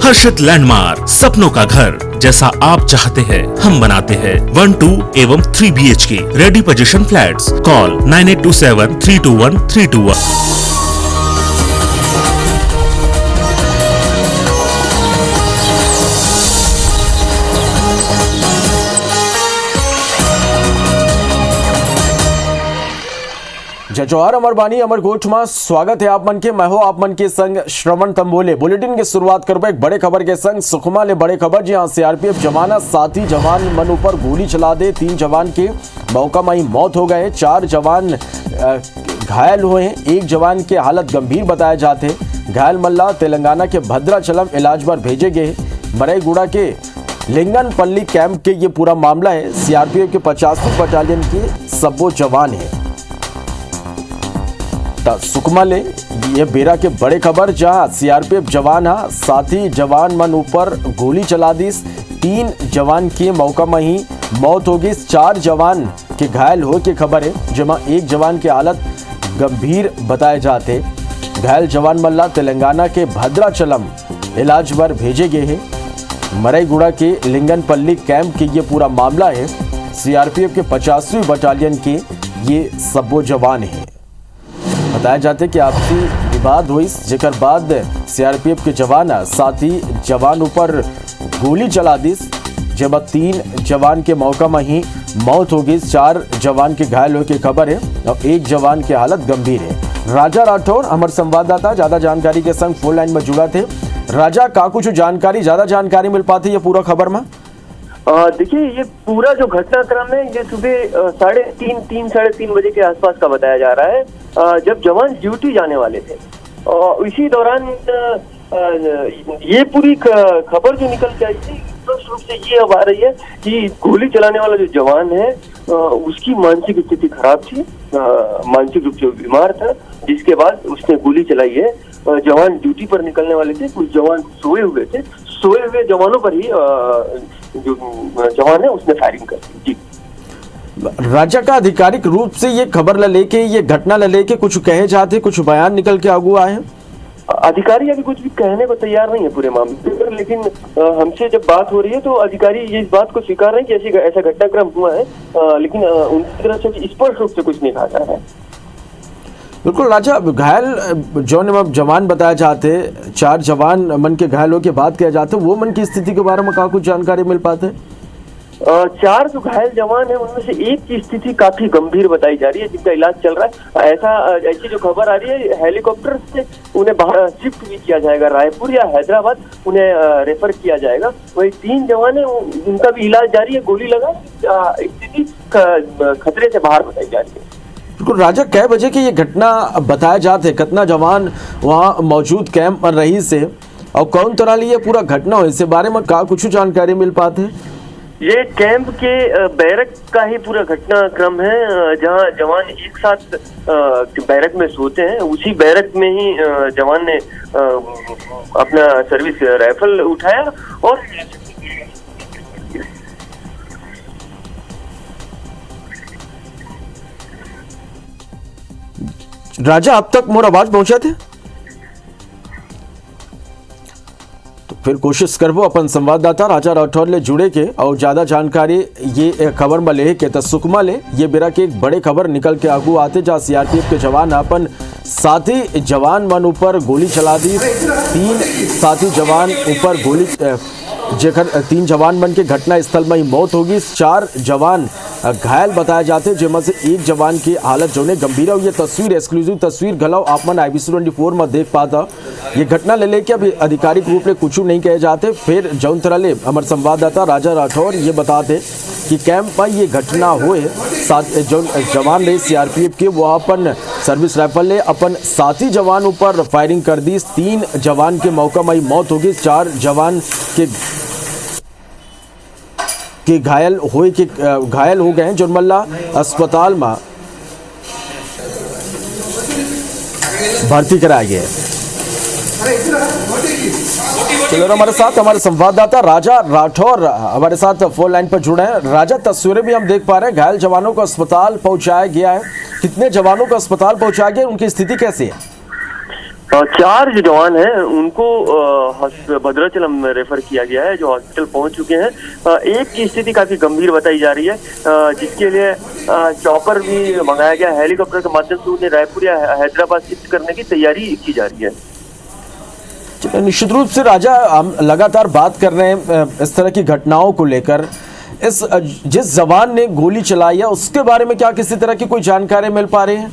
हर्षित landmark, सपनों का घर जैसा आप चाहते हैं हम बनाते हैं। 1, 2 एवं 3 BHK ready position flats. Call 9827321321। जय जोहार अमर बानी अमर गोठ में स्वागत है आप मन के। मैं हो आप मन के संग श्रवण तंबोले। बुलेटिन की शुरुआत करो एक बड़े खबर के संग। सुकमा ले बड़े खबर जी हाँ CRPF जवान साथी जवान मन ऊपर गोली चला दे। 3 जवान के मौका में ही मौत हो गए। 4 जवान घायल हुए हैं। 1 जवान के हालत गंभीर बताए जाते। घायल मल्ला तेलंगाना के भद्राचलम इलाज पर भेजे गए। मरईगुड़ा के लिंगनपल्ली कैंप के ये पूरा मामला है। CRPF के 50वीं बटालियन के सबो जवान है। सुकमा ले ये बेरा के बड़े खबर जहां CRPF जवान साथी जवान मन ऊपर गोली चला दी। 3 जवान के मौका में ही मौत होगी। 4 जवान के घायल हो के खबर है जहां 1 जवान की हालत गंभीर बताए जाते। घायल जवान मल्ला तेलंगाना के भद्राचलम इलाज पर भेजे गए हैं। मरईगुड़ा के लिंगनपल्ली कैंप के ये पूरा मामला है। CRPF के 50वीं बटालियन के ये सबो जवान हैं। बताया जाते कि आपसी विवाद हुई जेकर बाद CRPF के जवान साथी जवान ऊपर गोली चला दी। जब 3 जवान के मौका में ही मौत होगी। 4 जवान के घायल होने की खबर है और 1 जवान की हालत गंभीर है। राजा राठौर हमारे संवाददाता ज्यादा जानकारी के संग फोन लाइन में जुड़ा थे। राजा का कुछ जानकारी ज्यादा जानकारी मिल पाती है पूरा खबर में? देखिए ये पूरा जो घटनाक्रम है ये सुबह 3:30 बजे के आसपास का बताया जा रहा है। जब जवान ड्यूटी जाने वाले थे इसी दौरान ये पूरी खबर जो निकल के आई थी स्पष्ट रूप से ये अब आ रही है कि गोली चलाने वाला जो जवान है उसकी मानसिक स्थिति खराब थी। मानसिक रूप से बीमार था जिसके बाद उसने गोली चलाई है। जवान ड्यूटी पर निकलने वाले थे। कुछ जवान सोए हुए थे। सोए हुए जवानों पर ही जो जवान है उसने फायरिंग कर दी। जी राज्य का आधिकारिक रूप से ये खबर लेके ये घटना लेके कुछ कहे जाते, कुछ बयान निकल के आगू आए हैं? अधिकारी अभी कुछ भी कहने को तैयार नहीं है पूरे मामले पर, लेकिन हमसे जब बात हो रही है तो अधिकारी ये इस बात को स्वीकार रहे हैं कि ऐसा घटनाक्रम हुआ है, लेकिन उनकी तरफ से स्पष्ट रूप से कुछ नहीं कहा जा रहा है। बिल्कुल राजा, घायल जो जवान बताए जाते 4 जवान मन के घायल हो के बात किया जाते, वो मन की स्थिति के बारे में कहा कुछ जानकारी मिल पाते? 4 जो घायल जवान है उनमें से 1 की स्थिति काफी गंभीर बताई जा रही है जिनका इलाज चल रहा है। ऐसी जो खबर आ रही है हेलीकॉप्टर से उन्हें बाहर शिफ्ट भी किया जाएगा। रायपुर या हैदराबाद उन्हें रेफर किया जाएगा। वही 3 जवान है उनका भी इलाज जारी है। गोली लगा स्थिति खतरे से बाहर बताई जा रही है। बिल्कुल राजा, कै बजे की ये घटना बताया जाते? कितना जवान वहाँ मौजूद कैंप पर रही से और कौन तरह लिए पूरा घटना हो इसके बारे में का कुछ जानकारी मिल पाते? ये कैंप के बैरक का ही पूरा घटनाक्रम है जहां जवान एक साथ बैरक में सोते हैं। उसी बैरक में ही जवान ने अपना सर्विस राइफल उठाया और राजा अब तक मोर आवाज पहुंचा थे तो फिर कोशिश करबो अपन संवाददाता राजा राठौर ले जुड़े के और ज्यादा जानकारी ये खबर में ले के सुकमा ले ये बेरा के एक बड़े खबर निकल के आगू आते जहाँ CRPF के जवान अपन साथी जवान मन ऊपर गोली चला दी। 3 साथी जवान ऊपर गोली जेकर 3 जवान बन के घटना स्थल में ही मौत होगी। 4 जवान घायल बताए जाते जिनमें से 1 जवान की हालत जो गंभीर है। ये तस्वीर एक्सक्लूसिव तस्वीर घलाओ आप मन IBC 24 में देख पाता। ये घटना लेके अभी आधिकारिक रूप से कुछ नहीं कहे जाते। फिर जौन तरह ले हमारे संवाददाता राजा राठौर ये बताते कि कैंप में ये घटना हुए साथ जो जवान रहे CRPF के वो अपन सर्विस राइफल ले अपन साथी जवान ऊपर फायरिंग कर दी। 3 जवान के मौका में ही मौत होगी। 4 जवान के घायल हो गए हैं जो मल्ला अस्पताल में भर्ती कराया गया है। चलो हमारे साथ हमारे संवाददाता राजा राठौर हमारे साथ फोन लाइन पर जुड़े हैं। राजा, तस्वीरें भी हम देख पा रहे हैं, घायल जवानों को अस्पताल पहुंचाया गया है। कितने जवानों को अस्पताल पहुंचाया गया, उनकी स्थिति कैसी है? 4 जो जवान हैं उनको भद्राचलम रेफर किया गया है, जो हॉस्पिटल पहुंच चुके हैं। एक की स्थिति काफी गंभीर बताई जा रही है, जिसके लिए चॉपर भी मंगाया गया। हेलीकॉप्टर के माध्यम से उन्हें रायपुर या हैदराबाद शिफ्ट करने की तैयारी की जा रही है। निश्चित रूप से राजा, हम लगातार बात कर रहे हैं इस तरह की घटनाओं को लेकर। जिस जवान ने गोली चलाई है उसके बारे में क्या किसी तरह की कोई जानकारी मिल पा रही है?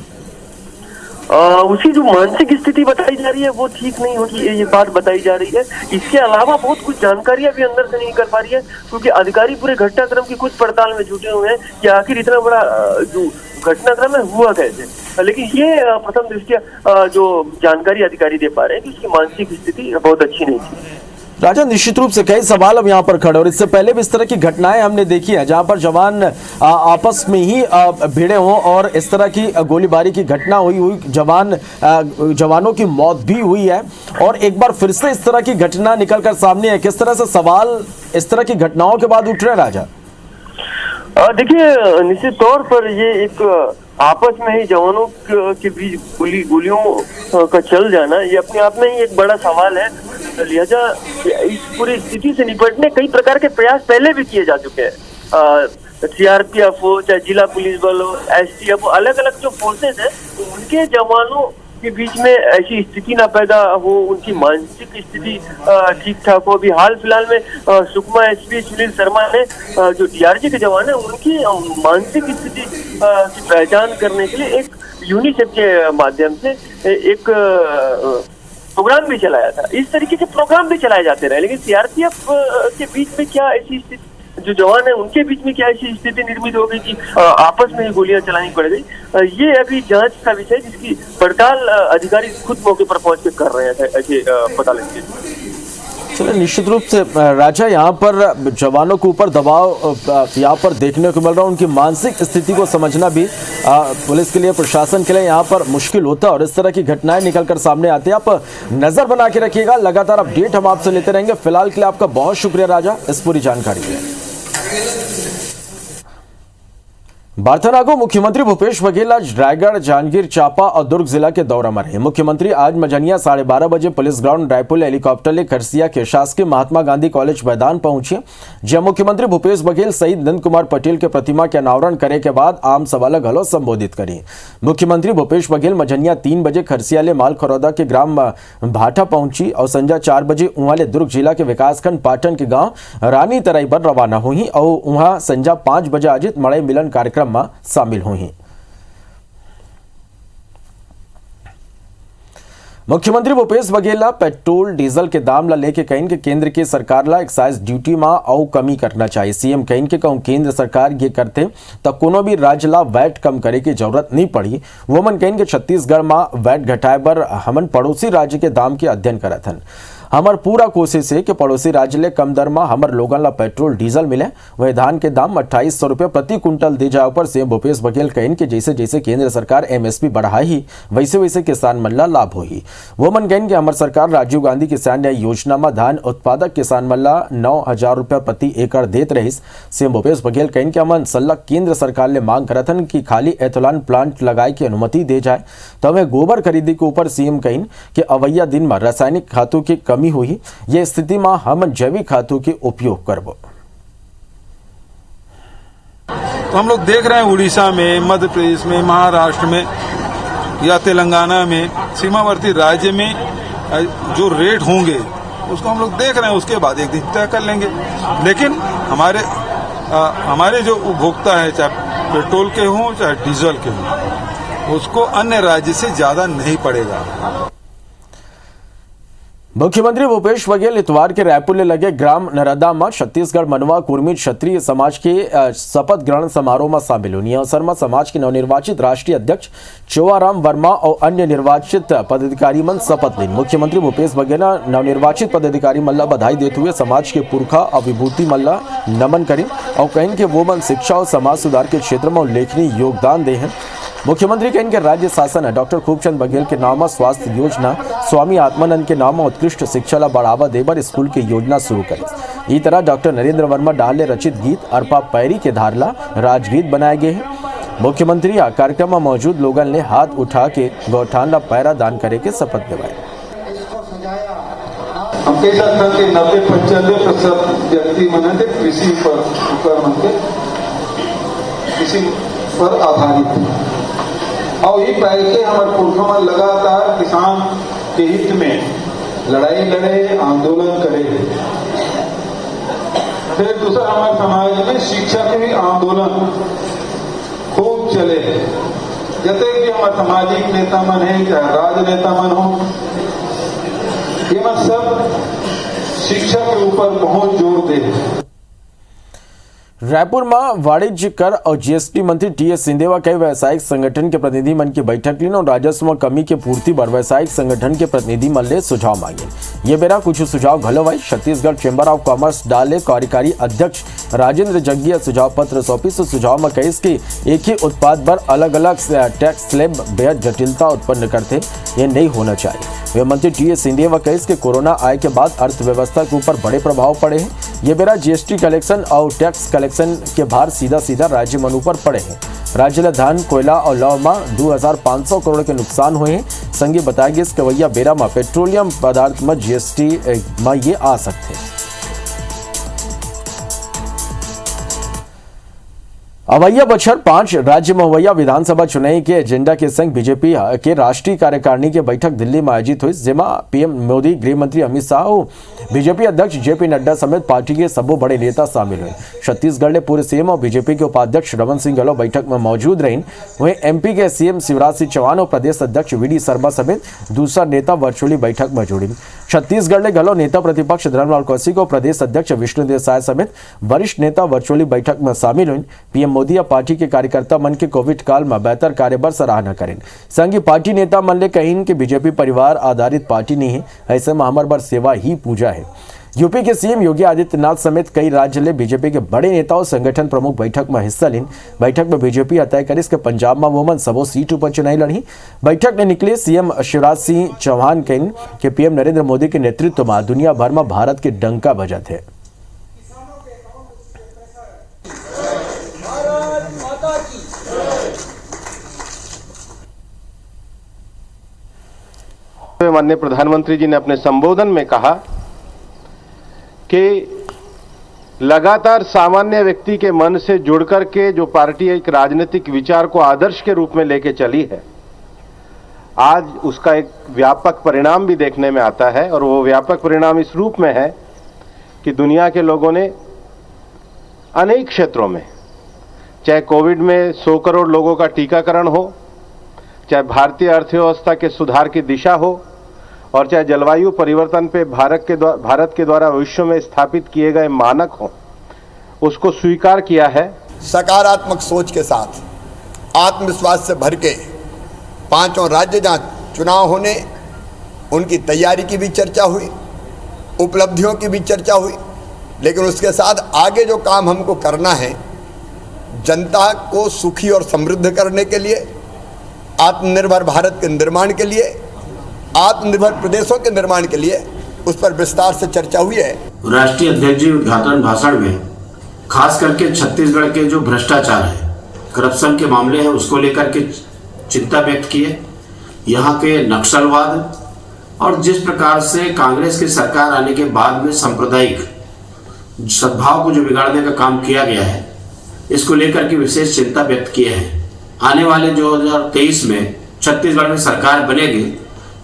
उसकी जो मानसिक स्थिति बताई जा रही है वो ठीक नहीं होगी, ये बात बताई जा रही है। इसके अलावा बहुत कुछ जानकारियां भी अंदर से नहीं कर पा रही है, क्योंकि अधिकारी पूरे घटनाक्रम की कुछ पड़ताल में जुटे हुए हैं कि आखिर इतना बड़ा जो घटनाक्रम है हुआ कैसे। लेकिन ये प्रथम दृष्टया जो जानकारी अधिकारी दे पा रहे हैं कि उसकी मानसिक स्थिति बहुत अच्छी नहीं थी। राजा, निश्चित रूप से कई सवाल अब यहाँ पर खड़े, और इससे पहले भी इस तरह की घटनाएं हमने देखी है जहाँ पर जवान आपस में ही भिड़े हों और इस तरह की गोलीबारी की घटना हुई जवानों की मौत भी हुई है, और एक बार फिर से इस तरह की घटना निकल कर सामने है। किस तरह से सवाल इस तरह की घटनाओं के बाद उठ रहे हैं राजा? देखिए, निश्चित तौर पर ये एक आपस में ही जवानों के बीच गोलियों का चल जाना, ये अपने आप में ही एक बड़ा सवाल है। लिहाजा इस पूरी स्थिति से निपटने कई प्रकार के प्रयास पहले भी किए जा चुके हैं। सीआरपीएफ हो, चाहे जिला पुलिस बल हो, एसटीएफ हो, अलग अलग जो फोर्सेज है उनके जवानों के बीच में ऐसी स्थिति ना पैदा हो, उनकी मानसिक स्थिति ठीक ठाक हो। अभी हाल फिलहाल में सुकमा एसपी सुनील शर्मा ने जो डीआरजी के जवान है उनकी मानसिक स्थिति की पहचान करने के लिए एक यूनिसेफ के माध्यम से एक प्रोग्राम भी चलाया था। इस तरीके के प्रोग्राम भी चलाए जाते रहे, लेकिन सीआरपीएफ के बीच में क्या ऐसी स्थिति, जो जवान है उनके बीच में क्या ऐसी स्थिति निर्मित हो गई कि आपस में ही गोलियां चलानी पड़ गई, ये अभी जांच का विषय, जिसकी पड़ताल अधिकारी खुद मौके पर पहुंच के कर रहे हैं ऐसे पता लगे। चलिए, निश्चित रूप से राजा, यहाँ पर जवानों के ऊपर दबाव यहाँ पर देखने को मिल रहा है। उनकी मानसिक स्थिति को समझना भी पुलिस के लिए, प्रशासन के लिए यहाँ पर मुश्किल होता है, और इस तरह की घटनाएं निकल कर सामने आती है। आप नजर बना के रखिएगा, लगातार अपडेट हम आपसे लेते रहेंगे। फिलहाल के लिए आपका बहुत शुक्रिया राजा इस पूरी जानकारी के लिए। बारथाना को मुख्यमंत्री भूपेश बघेल आज रायगढ़, जांजगीर चांपा और दुर्ग जिला के दौरा में रहे। मुख्यमंत्री आज मझनिया 12:30 बजे पुलिस ग्राउंड रायपुर हेलीकॉप्टर ले खरसिया के शासकीय महात्मा गांधी कॉलेज मैदान पहुंचे, जहां मुख्यमंत्री भूपेश बघेल सहित नंद कुमार पटेल के प्रतिमा के अनावरण करे के बाद आम सभा घलो संबोधित करी। मुख्यमंत्री भूपेश बघेल मझनिया 3 बजे खरसिया ले माल खरौदा के ग्राम भाटा पहुंची और संध्या 4 बजे उहाँ ले दुर्ग जिला के विकासखंड पाटन के गाँव रानी तराई पर रवाना हुई और उहाँ संध्या 5 बजे आयोजित मड़ई मिलन कार्यक्रम में शामिल हुई। मुख्यमंत्री भूपेश बघेल पेट्रोल डीजल के दाम ला लेके कहीं के केंद्र के सरकार ला एक्साइज ड्यूटी में और कमी करना चाहिए। सीएम कहीं के कहूँ केंद्र सरकार ये करते तो कोनो भी राज्य ला वैट कम करे की जरूरत नहीं पड़ी। वो मन कहीं के छत्तीसगढ़ में वैट घटाए बर हमन पड़ोसी राज्य के दाम के अध्ययन करत हन। हमार पूरा कोशिश है कि पड़ोसी राज्य ले कम दर में हमार लोगन ला पेट्रोल डीजल मिले। वह धान के दाम 2800 रुपये प्रति क्विंटल दे जाए पर सीएम भूपेश बघेल कहन के जैसे जैसे केंद्र सरकार एमएसपी बढ़ाई वैसे वैसे किसान मन ला लाभ होही। वो मन कहन के हमार सरकार राजीव गांधी किसान न्याय योजना में धान उत्पादक किसान मन ला 9000 रुपये प्रति एकड़ देत रहिस। सीएम भूपेश बघेल कहन के हमन सल्लग केंद्र सरकार ले मांग करत हन कि खाली एथोलान प्लांट लगाए की अनुमति दे जाए। तो हमें गोबर खरीदी के ऊपर सीएम कहन कि अवैया दिन में रासायनिक खादों की कमी हुई, ये स्थिति में हम जैविक खादों के उपयोग करब। तो हम लोग देख रहे हैं उड़ीसा में, मध्य प्रदेश में, महाराष्ट्र में या तेलंगाना में, सीमावर्ती राज्य में जो रेट होंगे उसको हम लोग देख रहे हैं, उसके बाद एक दिन तय कर लेंगे। लेकिन हमारे जो उपभोक्ता है, चाहे पेट्रोल के हों चाहे डीजल के हों, उसको अन्य राज्य से ज्यादा नहीं पड़ेगा। मुख्यमंत्री भूपेश बघेल इतवार के रायपुर ले लगे ग्राम नरदा में छत्तीसगढ़ मनवा कुर्मी क्षत्रिय समाज के शपथ ग्रहण समारोह में शामिल हुई। अवसर में समाज के नवनिर्वाचित राष्ट्रीय अध्यक्ष चोआराम वर्मा और अन्य निर्वाचित पदाधिकारी मन शपथ ली। मुख्यमंत्री भूपेश बघेल नवनिर्वाचित पदाधिकारी मल्ला बधाई देते हुए समाज के पुरखा और विभूति मल्ला नमन करी और कहें कि वो मन शिक्षा और समाज सुधार के क्षेत्र में उल्लेखनीय योगदान दे हैं। मुख्यमंत्री कहें कि राज्य शासन डॉक्टर खूबचंद बघेल के नाम में स्वास्थ्य योजना, स्वामी आत्मानंद के नाम में उत्कृष्ट शिक्षा ला बढ़ावा देवर स्कूल की योजना शुरू करी। इस तरह डॉक्टर नरेंद्र वर्मा डाले रचित गीत अरपा पैरी के धारला राजगीत बनाए गए हैं। मुख्यमंत्री आ कार्यक्रम में मौजूद लोगन ने हाथ उठा के गौठान ला पैरा दान करे के शपथ दिवाए। हम कह सकते हैं कि 90-95% व्यक्ति मन थे कृषि पर आधारित है और ये पाए के हमारे पुरखों में लगातार किसान के हित में लड़ाई लड़े, आंदोलन करे। फिर दूसरा हमारे समाज में शिक्षा के भी आंदोलन खूब चले। जैसे कि हमारे सामाजिक नेता मन है, चाहे राजनेता मन हो, ये मत सब शिक्षा के ऊपर बहुत जोर दे। रायपुर में वाणिज्य कर और जीएसटी मंत्री टीएस सिंहदेवा कई व्यवसायिक संगठन के प्रतिनिधि मन की बैठक ली और राजस्व में कमी के पूर्ति पर व्यवसायिक संगठन के प्रतिनिधि मन ने सुझाव मांगे। ये बेरा कुछ सुझाव घलोवाई छत्तीसगढ़ चैम्बर ऑफ कॉमर्स डाले कार्यकारी अध्यक्ष राजेंद्र जग्गिया सुझाव पत्र सौंपी। सुझाव में कही कि एक ही उत्पाद पर अलग अलग टैक्स स्लैब बेहद जटिलता उत्पन्न करते, ये नहीं होना चाहिए। वे मंत्री टीएस सिंहदेवा कही कि कोरोना आए के बाद अर्थव्यवस्था के ऊपर बड़े प्रभाव पड़े हैं। ये बेरा जीएसटी कलेक्शन और टैक्स कलेक्शन के भार सीधा सीधा राज्य मन ऊपर पड़े हैं। राज्य में धान, कोयला और लौ में 2500 करोड़ के नुकसान हुए हैं। संगी बताया गया कि वैया बेरा में पेट्रोलियम पदार्थ में जीएसटी में ये आ सकते हैं। अवैया बछर 5 राज्य में अवैया विधानसभा चुनाव के एजेंडा के संग बीजेपी के राष्ट्रीय कार्यकारिणी की बैठक दिल्ली में आयोजित हुई, जिसमें पीएम मोदी, गृह मंत्री अमित शाह, बीजेपी अध्यक्ष जेपी नड्डा समेत पार्टी के सबो बड़े नेता शामिल हुए। छत्तीसगढ़ ने पूर्व सीएम और बीजेपी के उपाध्यक्ष रमन सिंह गहलोत बैठक में मौजूद रहे। वहीं एमपी के सीएम शिवराज सिंह चौहान और प्रदेश अध्यक्ष वीडी शर्मा समेत दूसरा नेता वर्चुअली बैठक में जुड़ी। छत्तीसगढ़ ने गहलोत नेता प्रतिपक्ष धर्मलाल कौशिक और प्रदेश अध्यक्ष विष्णु देसाई समेत वरिष्ठ नेता वर्चुअली बैठक में शामिल हुए। पीएम मोदी या पार्टी के कार्यकर्ता मन के कोविड काल में बेहतर कार्य पर सराहना करें। संघी पार्टी नेता मन ने कही कि बीजेपी परिवार आधारित पार्टी नहीं है, ऐसे में हमारे बर सेवा ही पूजा है। यूपी के सीएम योगी आदित्यनाथ समेत कई राज्य में बीजेपी के बड़े नेता और संगठन प्रमुख बैठक में हिस्सा लें। बैठक में बीजेपी तय करिस के पंजाब में वोमन सबो सीट ऊपर चुनाव लड़ी। बैठक ने निकले सीएम शिवराज सिंह चौहान कहीं कि पीएम नरेंद्र मोदी के नेतृत्व में दुनिया भर में भारत के डंका बजत है। माननीय प्रधानमंत्री जी ने अपने संबोधन में कहा कि लगातार सामान्य व्यक्ति के मन से जुड़कर के जो पार्टी एक राजनीतिक विचार को आदर्श के रूप में लेके चली है, आज उसका एक व्यापक परिणाम भी देखने में आता है। और वो व्यापक परिणाम इस रूप में है कि दुनिया के लोगों ने अनेक क्षेत्रों में, चाहे कोविड में 100 करोड़ लोगों का टीकाकरण हो, चाहे भारतीय अर्थव्यवस्था के सुधार की दिशा हो, और चाहे जलवायु परिवर्तन पे भारत के द्वारा विश्व में स्थापित किए गए मानक हो, उसको स्वीकार किया है। सकारात्मक सोच के साथ, आत्मविश्वास से भर के पांचों राज्य जहाँ चुनाव होने, उनकी तैयारी की भी चर्चा हुई, उपलब्धियों की भी चर्चा हुई, लेकिन उसके साथ आगे जो काम हमको करना है, जनता को सुखी और समृद्ध करने के लिए, आत्मनिर्भर भारत के निर्माण के लिए, आत्मनिर्भर प्रदेशों के निर्माण के लिए, उस पर विस्तार से चर्चा हुई है। राष्ट्रीय अध्यक्ष जी उद्घाटन भाषण में खास करके छत्तीसगढ़ के जो भ्रष्टाचार है, करप्शन के मामले हैं, उसको लेकर के चिंता व्यक्त किए। यहाँ के नक्सलवाद और जिस प्रकार से कांग्रेस की सरकार आने के बाद में सांप्रदायिक सद्भाव को जो बिगाड़ने का काम किया गया है, इसको लेकर के विशेष चिंता व्यक्त किए हैं। आने वाले 2023 में छत्तीसगढ़ में सरकार बनेगी,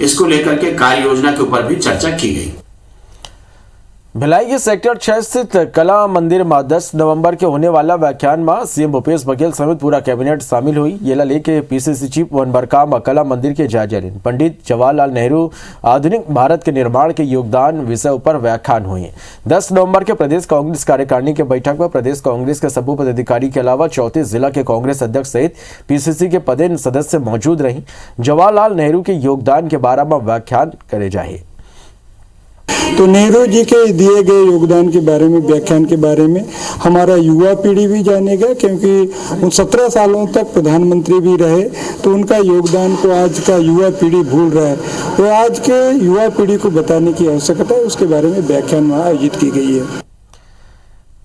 इसको लेकर के कार्य योजना के ऊपर भी चर्चा की गई। भिलाई के सेक्टर 6 स्थित कला मंदिर में 10 नवंबर के होने वाला व्याख्यान में सीएम भूपेश बघेल समेत पूरा कैबिनेट शामिल हुई। ये लेके पीसीसी चीफ वन बरकाम कला मंदिर के जायजा लेन पंडित जवाहरलाल नेहरू आधुनिक भारत के निर्माण के योगदान विषय पर व्याख्यान हुए। 10 नवंबर के प्रदेश कांग्रेस कार्यकारिणी के बैठक में प्रदेश कांग्रेस के सभी पदाधिकारी के अलावा 34 जिला के कांग्रेस अध्यक्ष सहित पीसीसी के पदेन सदस्य मौजूद रही। जवाहरलाल नेहरू के योगदान के बारे में व्याख्यान करे जाए। तो नेहरू जी के दिए गए योगदान के बारे में, व्याख्यान के बारे में हमारा युवा पीढ़ी भी जानेगा, क्योंकि उन 17 सालों तक प्रधानमंत्री भी रहे, तो उनका योगदान को आज का युवा पीढ़ी भूल रहा है। तो आज के युवा पीढ़ी को बताने की आवश्यकता है, उसके बारे में व्याख्यान वहाँ आयोजित की गई है।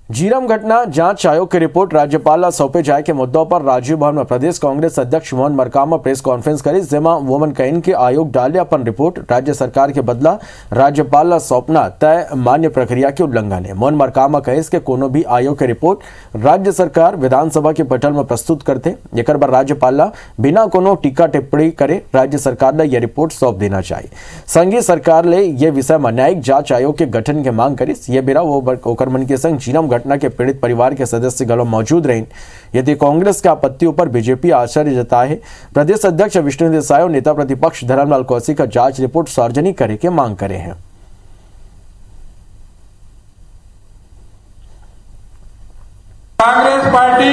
जीरम घटना जांच आयोग की रिपोर्ट राज्यपाल सौंपे जाए के मुद्दों पर राजीव भवन में प्रदेश कांग्रेस अध्यक्ष मोहन मरकाम प्रेस कॉन्फ्रेंस करी, जेमा वोमन कहीन के आयोग डाले अपन रिपोर्ट राज्य सरकार के बदला राज्यपाल सौंपना तय मान्य प्रक्रिया के उल्लंघन है। मोहन मरकाम कहे कि कोनो भी आयोग की रिपोर्ट राज्य सरकार विधानसभा के पटल में प्रस्तुत करते, एक बार राज्यपाल बिना कोनो टीका टिप्पणी करे राज्य सरकार ने यह रिपोर्ट सौंप देना चाहिए। संघीय सरकार ने यह विषय में न्यायिक जांच आयोग के गठन की मांग करी। यह बेरा वो मन के संग जीरम घटना के पीड़ित परिवार के सदस्य गलों मौजूद रहे। यदि कांग्रेस के आपत्तियों पर बीजेपी आश्चर्य जताए है। प्रदेश अध्यक्ष विष्णु देसाई और नेता प्रतिपक्ष धर्मलाल कौशिक का जांच रिपोर्ट सार्वजनिक करे के मांग करे हैं। कांग्रेस पार्टी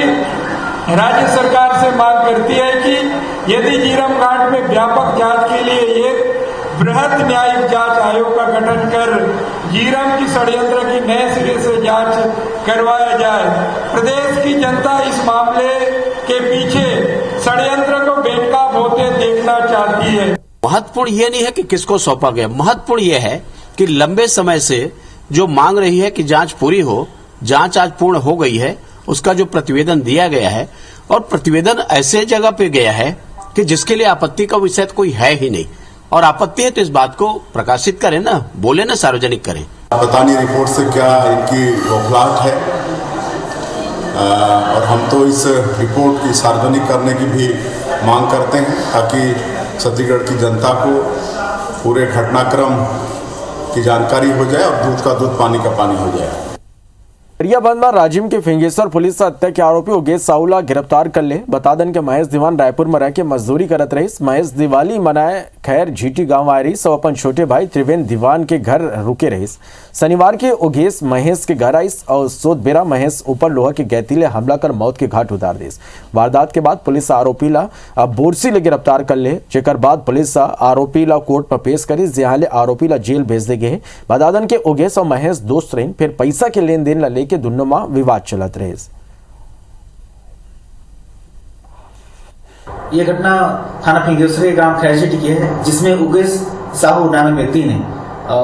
राज्य सरकार से मांग करती है कि यदि जीरम कांड में व्यापक जांच के लिए एक बृहद न्यायिक जांच आयोग का गठन कर जीरम की षड्यंत्र की नए सिरे से जांच करवाया जाए। प्रदेश की जनता इस मामले के पीछे षड्यंत्र को बेनकाब होते देखना चाहती है। महत्वपूर्ण ये नहीं है कि किसको सौंपा गया, महत्वपूर्ण ये है कि लंबे समय से जो मांग रही है कि जांच पूरी हो, जांच आज पूर्ण हो गई है। उसका जो प्रतिवेदन दिया गया है और प्रतिवेदन ऐसे जगह पे गया है कि जिसके लिए आपत्ति का विषय कोई है ही नहीं, और आपत्ति है तो इस बात को प्रकाशित करें ना, बोले ना, सार्वजनिक करें। पता नहीं रिपोर्ट से क्या इनकी बौखलाहट है, और हम तो इस रिपोर्ट की सार्वजनिक करने की भी मांग करते हैं ताकि छत्तीसगढ़ की जनता को पूरे घटनाक्रम की जानकारी हो जाए और दूध का दूध पानी का पानी हो जाए। गरियाबंद में राजिम के फिंगेश्वर पुलिस हत्या के आरोपी योगेश साहुला गिरफ्तार कर ले। बता दें कि महेश दीवान रायपुर में रह के मजदूरी करत रही। महेश दिवाली मनाए खैर झीटी गांव आ रही, सब अपन छोटे भाई त्रिवेंद्र दीवान के घर रुके रही। शनिवार के ओगेश महेश के घर आईस और सोत बेरा महेश ऊपर लोहा के गैतीले हमला कर मौत के घाट उतार दी। वारदात के बाद पुलिस आरोपी ला बोरसी ले गिरफ्तार कर ले, जेकर बाद पुलिस आरोपी ला कोर्ट पर पेश करी, जहां ले आरोपी ला जेल भेज दे गए। बता दें कि ओगेश और महेश दोस्त रहे, फिर पैसा के लेन देन ला लेके दोनों में विवाद चलत रहे। यह घटना थाना फिंगेश्वर के गांव खैरजेटी की है, जिसमें उगेश साहू नामक व्यक्ति ने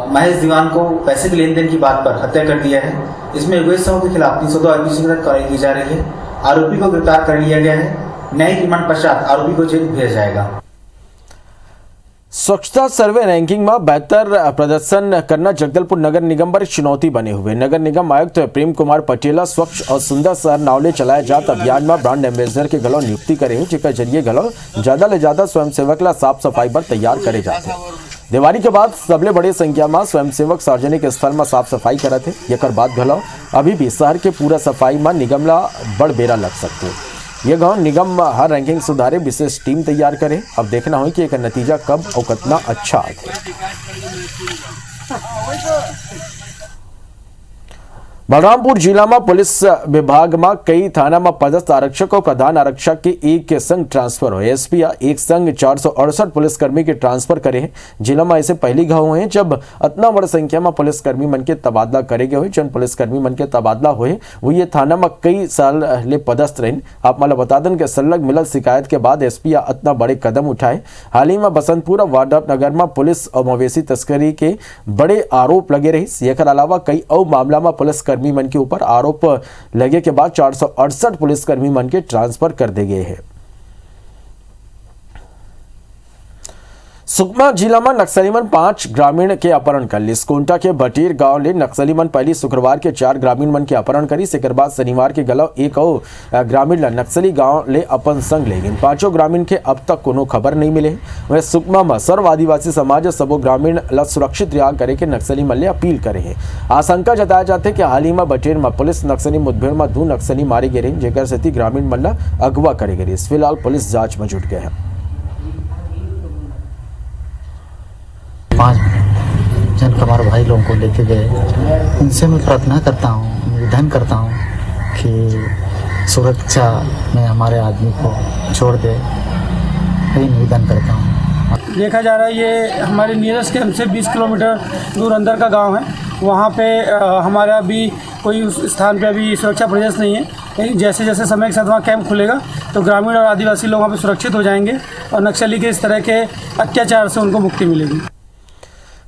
महेश दीवान को पैसे के लेन देन की बात पर हत्या कर दिया है। इसमें उगेश साहू के खिलाफ 302 आईपीसी में कार्रवाई की जा रही है। आरोपी को गिरफ्तार कर लिया गया है। न्यायिक रिमांड पश्चात आरोपी को जेल भेजा जाएगा। स्वच्छता सर्वे रैंकिंग में बेहतर प्रदर्शन करना जगदलपुर नगर निगम पर चुनौती बने हुए। नगर निगम आयुक्त प्रेम कुमार पटेला स्वच्छ और सुंदर शहर नावले चलाए जात अभियान में ब्रांड एम्बेसडर के गलों नियुक्ति करे, जिसके जरिए गलों ज्यादा ले ज्यादा स्वयंसेवक ला साफ सफाई पर तैयार करे जाते हैं। दिवाली के बाद सबले बड़ी संख्या में स्वयंसेवक सार्वजनिक स्थल में साफ सफाई करत है। एकर बाद गलों अभी भी शहर के पूरा सफाई में निगम ला बड़ बेरा लग सकते हैं। यह गांव निगम हर रैंकिंग सुधारे विशेष टीम तैयार करे। अब देखना हो कि एक नतीजा कब और कितना अच्छा आए। बलरामपुर जिला में पुलिस विभाग में कई थाना में पदस्थ आरक्षक और प्रधान आरक्षक के एक के संग ट्रांसफर हो। एसपी एक संग 468 पुलिसकर्मी के ट्रांसफर करे हैं। जिला में ऐसे पहली घाव हुए जब इतना बड़ी संख्या में पुलिसकर्मी मन के तबादला करेगे हुए। जन पुलिसकर्मी मन के तबादला हुए वो ये थाना में कई साल ले पदस्थ रहे। आप मतलब बता दें कि सलग मिलत शिकायत के बाद एसपी इतना बड़े कदम उठाए। हाल ही में बसंतपुर वार्ड नगर में पुलिस और मवेशी तस्करी के बड़े आरोप लगे रही। एकर अलावा कई और मामला में पुलिस मन के ऊपर आरोप लगे के बाद 468 पुलिसकर्मी मन के ट्रांसफर कर दिए गए हैं। सुकमा जिला में नक्सली मन 5 ग्रामीण के अपहरण कर ली। कोंटा के बटीर गांव ले नक्सली मन पहली शुक्रवार के 4 ग्रामीण मन के अपहरण करी। इसके बाद शनिवार के गलव एक और ग्रामीण नक्सली गांव ले अपन संग ले गए। 5 ग्रामीण के अब तक कोनो खबर नहीं मिले। वह सुकमा में सर्व आदिवासी समाज सबो ग्रामीण ला सुरक्षित रिहा करे के नक्सली मन ले अपील करे है। आशंका जताया जाते कि हाल ही में बटीर में पुलिस नक्सली मुठभेड़ में 2 नक्सली मारे गए, जेकर सेती ग्रामीण मन ला अगवा करे गए। फिलहाल पुलिस जांच में जुट गए हैं। 5 जन हमारे भाई लोगों को लेके गए। उनसे मैं प्रार्थना करता हूँ, निवेदन करता हूँ कि सुरक्षा में हमारे आदमी को छोड़ दे। यही निवेदन करता हूँ। देखा जा रहा है ये हमारे नियरेस्ट कैंप से 20 किलोमीटर दूर अंदर का गांव है। वहाँ पे हमारा अभी कोई उस स्थान पे अभी सुरक्षा प्रयास नहीं है। लेकिन जैसे जैसे समय के साथ वहाँ कैंप खुलेगा तो ग्रामीण और आदिवासी लोग वहाँ पे सुरक्षित हो जाएंगे और नक्सली के इस तरह के अत्याचार से उनको मुक्ति मिलेगी।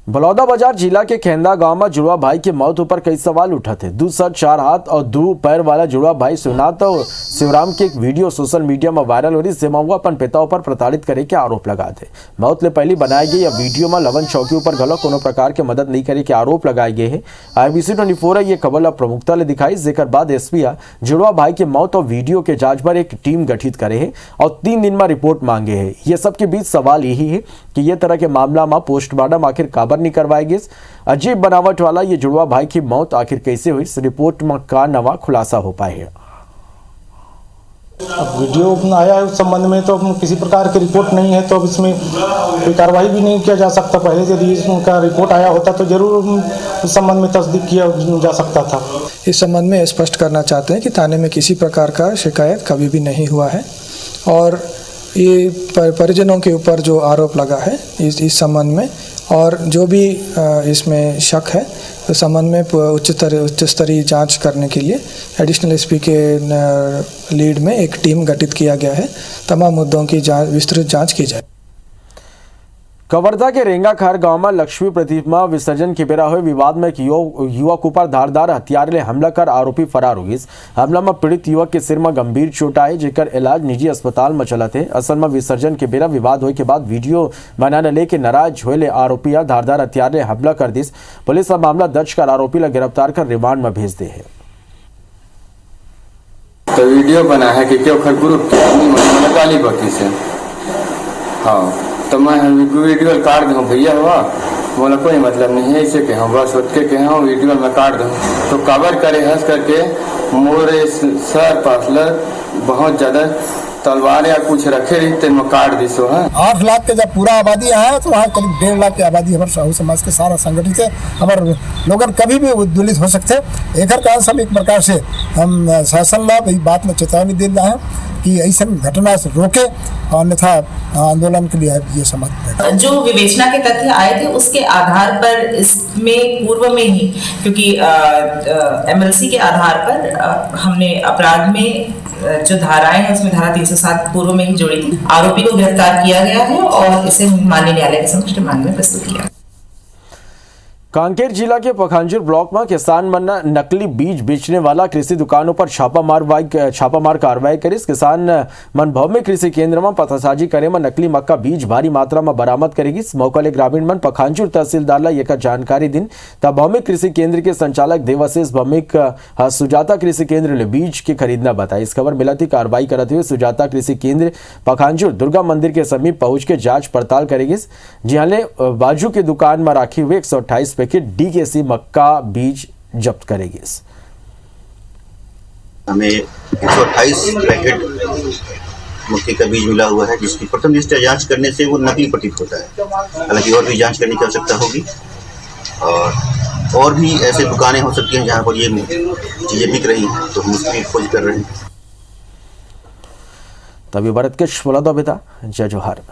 बलौदाबाजार जिला के खेंदा गांव में जुड़वा भाई की मौत पर कई सवाल उठा थे। 2 सर 4 हाथ और 2 पैर वाला जुड़वा भाई शिवनाथ और शिवराम की एक वीडियो सोशल मीडिया में वायरल हो रही, जिसमें वो अपन पिता पर प्रताड़ित करे के आरोप लगाए थे। मौत ले पहली बनाई गई यह वीडियो में लवन चौकी पर गलत कोनो प्रकार के मदद नहीं करे के आरोप लगाए गए हैं। IBC 24 ये खबर प्रमुखता ले दिखाई, जेकर बाद SP जुड़वा भाई की मौत और वीडियो के जांच पर एक टीम गठित करे है और 3 दिन में रिपोर्ट मांगे है। ये सबके बीच सवाल यही है कि ये तरह के मामला में पोस्टमार्टम आखिर काबर नहीं करवाएगी। अजीब बनावट वाला ये जुड़वा भाई की मौत आखिर कैसे हुई, इस रिपोर्ट में का नवा खुलासा हो पाए है। अब वीडियो आया है उस संबंध में तो किसी प्रकार की रिपोर्ट नहीं है, तो अब इसमें कोई कार्रवाई भी नहीं किया जा सकता। पहले यदि इसका रिपोर्ट आया होता तो जरूर उस संबंध में तस्दीक किया जा सकता था। इस संबंध में स्पष्ट करना चाहते हैं कि थाने में किसी प्रकार का शिकायत कभी भी नहीं हुआ है और ये परिजनों के ऊपर जो आरोप लगा है इस संबंध में और जो भी इसमें शक है उस संबंध में उच्च स्तरीय जांच करने के लिए एडिशनल SP के लीड में एक टीम गठित किया गया है। तमाम मुद्दों की विस्तृत जांच की जाए। कवर्धा के रेंगाखार गांव में लक्ष्मी प्रतिमा विसर्जन के बेरा हुए विवाद में एक युवक ऊपर धारदार हथियार ले हमला कर आरोपी फरार हो गए। हमला में पीड़ित युवक के सिर में गंभीर चोट आई, जेकर इलाज निजी अस्पताल में चला थे। असल में विसर्जन के बेरा विवाद होने के बाद वीडियो बनाने लेके नाराज हुए आरोपी धारदार हथियार ले हमला कर दी। पुलिस ने मामला दर्ज कर आरोपी ला गिरफ्तार कर रिमांड में भेज दे है। तो वीडियो बना है कि क्यों ग्रुप काली बत्ती से हाँ तो मैं वीडियो काट दूँ भैया हुआ बोला कोई मतलब नहीं है इसे कह बस उठ के कह वीडियो में काट दूँ तो कवर करे हंस करके मोरे सर पासलर बहुत ज्यादा तलवार या कुछ रखे रहते मैं काट दी सो है। 8 लाख के जब पूरा आबादी है तो वहाँ करीब 1.5 लाख की आबादी हमारे साहू समाज के सारा संगठित है। हमारे लोगन कभी भी उद्दुलित हो सकते एक कारण सब एक प्रकार से हम शासन लाभ इस बात में चेतावनी दे रहे हैं कि ऐसा घटना से रोके अन्यथा आंदोलन के लिए ये समझ। जो विवेचना के तथ्य आए थे उसके आधार पर इसमें पूर्व में ही क्योंकि MLC के आधार पर हमने अपराध में जो धाराएं हैं उसमें धारा 307 पूर्व में ही जोड़ी थी। आरोपी को गिरफ्तार किया गया है और इसे माननीय न्यायालय के समक्ष रिमांड में प्रस्तुत किया। कांकेर जिला के पखांजूर ब्लॉक में किसान मन नकली बीज बेचने वाला कृषि दुकानों पर छापामार कार्रवाई करी। किसान मन भौमी कृषि केंद्र में पतासाजी करे में नकली मक्का बीज भारी मात्रा में बरामद करेगी। इस मौके ग्रामीण मन पखांजूर तहसीलदार ला यह जानकारी दिन तब भौमी कृषि केंद्र के संचालक देवाशीष भौमिक सुजाता कृषि केंद्र ले बीज के खरीदना बताई। इस खबर मिला थी कार्रवाई करते हुए सुजाता कृषि केंद्र पखांजूर दुर्गा मंदिर के समीप पहुंच के जांच पड़ताल करेगी। जिहाले बाजू की दुकान में राखी हुए 128 पैकेट DKC मक्का बीज जब्त करेगी। हमें 128 पैकेट मक्के का बीज मिला हुआ है, जिसकी प्रथम दृष्टया जांच करने से वो नकली प्रतीत होता है। हालांकि और भी जांच करने की आवश्यकता होगी और भी ऐसे दुकानें हो सकती हैं जहां पर ये चीजें बिक रही हैं, तो हम उसकी खोज कर रहे हैं। तभी भारत के बेटा जय जोहार।